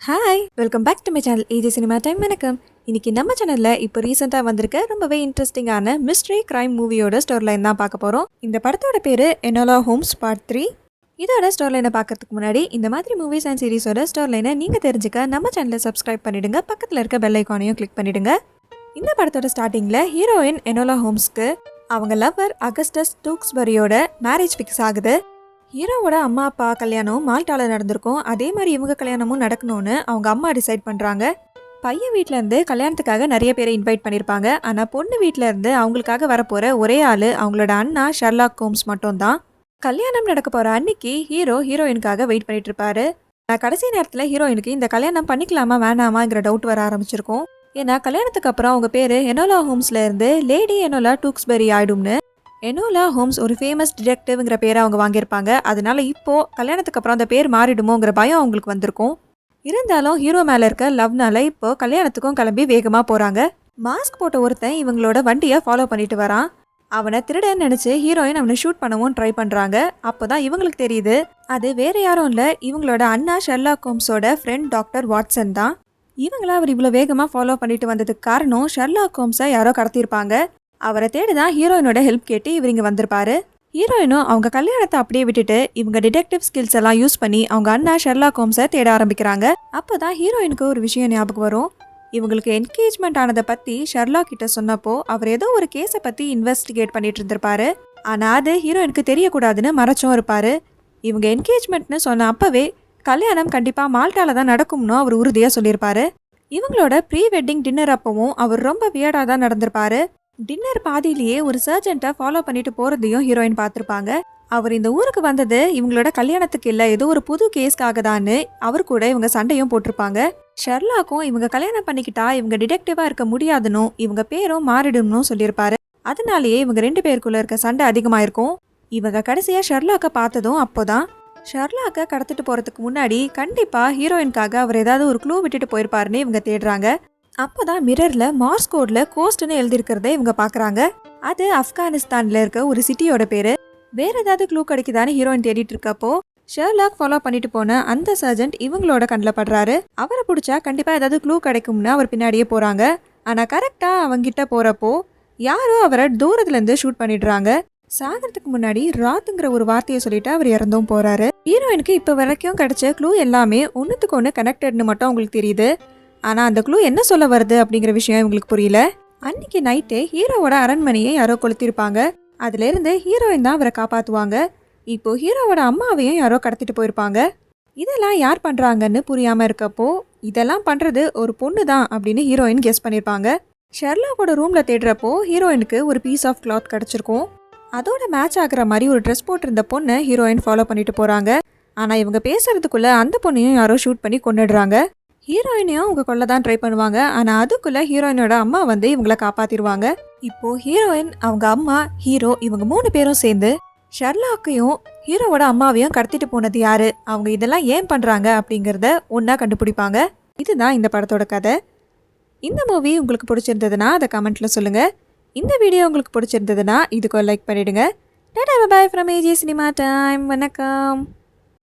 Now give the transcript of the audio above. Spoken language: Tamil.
Hi welcome back to my channel AJ cinema time. வணக்கம். இன்னைக்கு நம்ம சேனலில் இப்போ ரீசெண்டாக வந்திருக்க ரொம்பவே இன்ட்ரெஸ்டிங்கான மிஸ்ட்ரி கிரைம் மூவியோட ஸ்டோரி லைன் தான் பார்க்க போகிறோம். இந்த படத்தோட பேர் எனோலா ஹோம்ஸ் பார்ட் 3. இதோட ஸ்டோரி லைனை பார்க்கறதுக்கு முன்னாடி இந்த மாதிரி மூவிஸ் அண்ட் சீரிஸோட ஸ்டோரி லைனை நீங்கள் தெரிஞ்சுக்க நம்ம சேனலை சப்ஸ்கிரைப் பண்ணிடுங்க. பக்கத்தில் இருக்க பெல் ஐக்கானையும் கிளிக் பண்ணிடுங்க. இந்த படத்தோட ஸ்டார்டிங்கில் ஹீரோயின் எனோலா ஹோம்ஸ்க்கு அவங்க லவ்வர் அகஸ்டஸ் டூக்ஸ்பரியோட மேரேஜ் ஃபிக்ஸ் ஆகுது. ஹீரோவோட அம்மா அப்பா கல்யாணம் மால்டால நடந்திருக்கும். அதே மாதிரி இவங்க கல்யாணமும் நடக்கணும்னு அவங்க அம்மா டிசைட் பண்ணுறாங்க. பையன் வீட்டிலேருந்து கல்யாணத்துக்காக நிறைய பேரை இன்வைட் பண்ணியிருப்பாங்க. ஆனால் பொண்ணு வீட்டிலேருந்து அவங்களுக்காக வரப்போகிற ஒரே ஆள் அவங்களோட அண்ணா ஷெர்லாக் ஹோம்ஸ் மட்டும்தான். கல்யாணம் நடக்க போகிற அன்னைக்கு ஹீரோயினுக்காக வெயிட் பண்ணிட்டு இருப்பாரு. கடைசி நேரத்தில் ஹீரோயினுக்கு இந்த கல்யாணம் பண்ணிக்கலாமா வேணாமாங்கிற டவுட் வர ஆரம்பிச்சிருக்கும். ஏன்னா கல்யாணத்துக்கு அப்புறம் அவங்க பேர் எனோலா ஹோம்ஸ்ல இருந்து லேடி எனோலா டூக்ஸ்பெரி ஆயிடும்னு. எனோலா ஹோம்ஸ் ஒரு ஃபேமஸ் டிடெக்டிவ்ங்கிற பேரை அவங்க வாங்கியிருப்பாங்க. அதனால இப்போ கல்யாணத்துக்கு அப்புறம் அந்த பேர் மாறிடுமோங்கிற பயம் அவங்களுக்கு வந்திருக்கும். இருந்தாலும் ஹீரோ மேலே இருக்க லவ்னால இப்போ கல்யாணத்துக்கும் கிளம்பி வேகமாக போகிறாங்க. மாஸ்க் போட்ட ஒருத்தன் இவங்களோட வண்டியை ஃபாலோ பண்ணிட்டு வரான். அவனை திருடன்னு நினச்சி ஹீரோயின் அவனை ஷூட் பண்ணவும் ட்ரை பண்ணுறாங்க. அப்போ தான் இவங்களுக்கு தெரியுது அது வேற யாரும் இல்லை, இவங்களோட அண்ணா ஷெர்லாக் ஹோம்ஸோட ஃப்ரெண்ட் டாக்டர் வாட்சன் தான். இவங்கள அவர் இவ்வளோ வேகமாக ஃபாலோ பண்ணிட்டு வந்ததுக்கு காரணம் ஷெர்லாக் ஹோம்ஸை யாரோ கடத்தியிருப்பாங்க. அவரை தேடி தான் ஹீரோயினோட ஹெல்ப் கேட்டு இவர் இங்கே வந்திருப்பாரு. ஹீரோயினும் அவங்க கல்யாணத்தை அப்படியே விட்டுட்டு இவங்க டிடெக்டிவ் ஸ்கில்ஸ் எல்லாம் யூஸ் பண்ணி அவங்க அண்ணா ஷெர்லாக் ஹோம்ஸை தேட ஆரம்பிக்கிறாங்க. அப்போதான் ஹீரோயினுக்கு ஒரு விஷயம் ஞாபகம் வரும். இவங்களுக்கு என்கேஜ்மெண்ட் ஆனதை பற்றி ஷெர்லாக் கிட்ட சொன்னப்போ அவர் ஏதோ ஒரு கேஸை பற்றி இன்வெஸ்டிகேட் பண்ணிட்டு இருந்திருப்பாரு. ஆனால் அது ஹீரோயினுக்கு தெரியக்கூடாதுன்னு மறைச்சும் இருப்பாரு. இவங்க என்கேஜ்மெண்ட்னு சொன்ன அப்பவே கல்யாணம் கண்டிப்பாக மால்டால தான் நடக்கும்னு அவர் உறுதியாக சொல்லியிருப்பாரு. இவங்களோட ப்ரீ வெட்டிங் டின்னர் அப்பவும் அவர் ரொம்ப வியர்டாக தான் நடந்திருப்பாரு. டின்னர் பாதியிலேயே ஒரு சர்ஜென்ட்டை ஃபாலோ பண்ணிட்டு போகிறதையும் ஹீரோயின் பார்த்துருப்பாங்க. அவர் இந்த ஊருக்கு வந்தது இவங்களோட கல்யாணத்துக்கு இல்லை, ஏதோ ஒரு புது கேஸ்க்காக தான்னு அவர் கூட இவங்க சண்டையும் போட்டிருப்பாங்க. ஷெர்லாக்கும் இவங்க கல்யாணம் பண்ணிக்கிட்டா இவங்க டிடெக்டிவாக இருக்க முடியாதுன்னு இவங்க பேரும் மாறிடும்னு சொல்லியிருப்பாரு. அதனாலேயே இவங்க 2 பேருக்குள்ள இருக்க சண்டை அதிகமாயிருக்கும். இவங்க கடைசியாக ஷெர்லாக்கை பார்த்ததும் அப்போதான். ஷெர்லாக்கை கடத்திட்டு போகிறதுக்கு முன்னாடி கண்டிப்பாக ஹீரோயின்காக அவர் ஏதாவது ஒரு க்ளூ விட்டுட்டு போயிருப்பாருன்னு இவங்க தேடுறாங்க. அப்போதான் மிரர்ல மார்ஸ் கோட்ல கோஸ்ட்னு எழுதியிருக்கிறத இவங்க பாக்குறாங்க. அது ஆப்கானிஸ்தான்ல இருக்க ஒரு சிட்டியோட பேரு. வேற ஏதாவது க்ளூ கிடைக்குதான்னு ஹீரோயின் தேடிட்டு இருக்கப்போ ஷெர்லாக் ஃபாலோ பண்ணிட்டு போன அந்த சர்ஜென்ட் இவங்களோட கண்ணில் படுறாரு. அவரை பிடிச்சா கண்டிப்பா ஏதாவது க்ளூ கிடைக்கும்னு அவர் பின்னாடியே போறாங்க. ஆனா கரெக்டா அவங்கிட்ட போறப்போ யாரோ அவரை தூரத்துல இருந்து ஷூட் பண்ணிடுறாங்க. சாகிறதுக்கு முன்னாடி ராத்துங்கிற ஒரு வார்த்தையை சொல்லிட்டு அவர் இறந்தும் போறாரு. ஹீரோயினுக்கு இப்ப வரைக்கும் கிடைச்ச க்ளூ எல்லாமே ஒன்னுத்துக்கு ஒன்று கனெக்டட்னு மட்டும் அவங்களுக்கு தெரியுது. ஆனால் அந்த க்ளூ என்ன சொல்ல வருது அப்படிங்கிற விஷயம் இவங்களுக்கு புரியல. அன்னைக்கு நைட்டே ஹீரோவோட அரண்மனையை யாரோ கொளுத்திருப்பாங்க. அதுலேருந்து ஹீரோயின் தான் அவரை காப்பாற்றுவாங்க. இப்போ ஹீரோவோட அம்மாவையும் யாரோ கடத்திட்டு போயிருப்பாங்க. இதெல்லாம் யார் பண்ணுறாங்கன்னு புரியாமல் இருக்கப்போ இதெல்லாம் பண்ணுறது ஒரு பொண்ணு தான் அப்படின்னு ஹீரோயின் கெஸ் பண்ணியிருப்பாங்க. ஷெர்லாக்கோட ரூமில் தேடுறப்போ ஹீரோயினுக்கு ஒரு பீஸ் ஆஃப் கிளாத் கிடச்சிருக்கும். அதோட மேட்ச் ஆகிற மாதிரி ஒரு ட்ரெஸ் போட்டிருந்த பொண்ணை ஹீரோயின் ஃபாலோ பண்ணிட்டு போகிறாங்க. ஆனால் இவங்க பேசுறதுக்குள்ளே அந்த பொண்ணையும் யாரோ ஷூட் பண்ணி கொண்டுடுறாங்க. ஹீரோயினையும் அவங்க கொல்ல தான் ட்ரை பண்ணுவாங்க. ஆனால் அதுக்குள்ள ஹீரோயினோட அம்மா வந்து இவங்கள காப்பாத்திடுவாங்க. இப்போ ஹீரோயின், அவங்க அம்மா, ஹீரோ இவங்க 3 பேரும் சேர்ந்து ஷெர்லாக்கையும் ஹீரோவோட அம்மாவையும் கடத்திட்டு போனது யாரு, அவங்க இதெல்லாம் ஏன் பண்றாங்க அப்படிங்கிறத ஒன்னா கண்டுபிடிப்பாங்க. இதுதான் இந்த படத்தோட கதை. இந்த மூவி உங்களுக்கு பிடிச்சிருந்ததுன்னா அதை கமெண்ட்ல சொல்லுங்க. இந்த வீடியோ உங்களுக்கு பிடிச்சிருந்ததுன்னா இதுக்கு லைக் பண்ணிடுங்க. Tata bye from AJ cinema time. வணக்கம்.